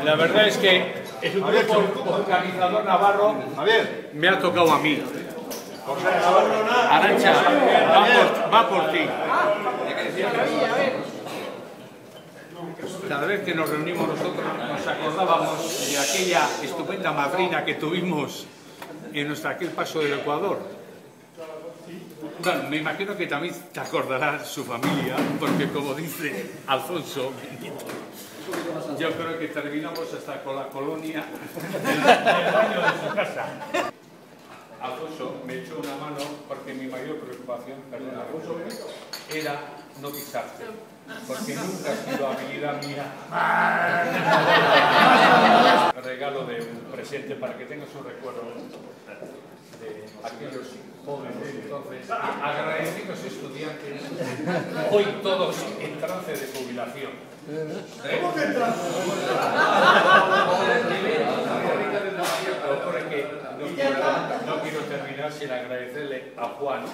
La verdad es que el grupo organizador navarro me ha tocado a mí. Arantxa, va por ti. Cada vez que nos reunimos nosotros nos acordábamos de aquella estupenda madrina que tuvimos en aquel paso del Ecuador. Bueno, me imagino que también te acordarás su familia, porque como dice Alfonso, yo creo que terminamos hasta con la colonia del baño de su casa. Alfonso me echó una mano porque mi mayor preocupación, perdón, Alfonso, era no pisarte, porque nunca ha sido habilidad mía. Regalo de un presente para que tengas un recuerdo de aquellos jóvenes entonces, agradecidos estudiantes, hoy todos en trance de jubilación. ¿Cómo que en trance? No quiero terminar sin agradecerle a Juan.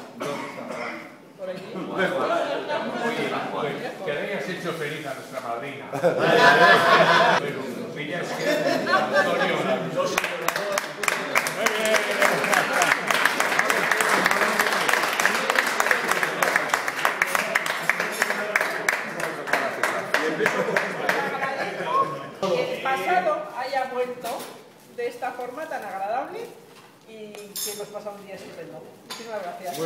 Que le hayas hecho feliz a nuestra madrina. Pero ella es que Antonio. Que el pasado haya vuelto de esta forma tan agradable y que hemos pasado un día estupendo. Muchísimas gracias.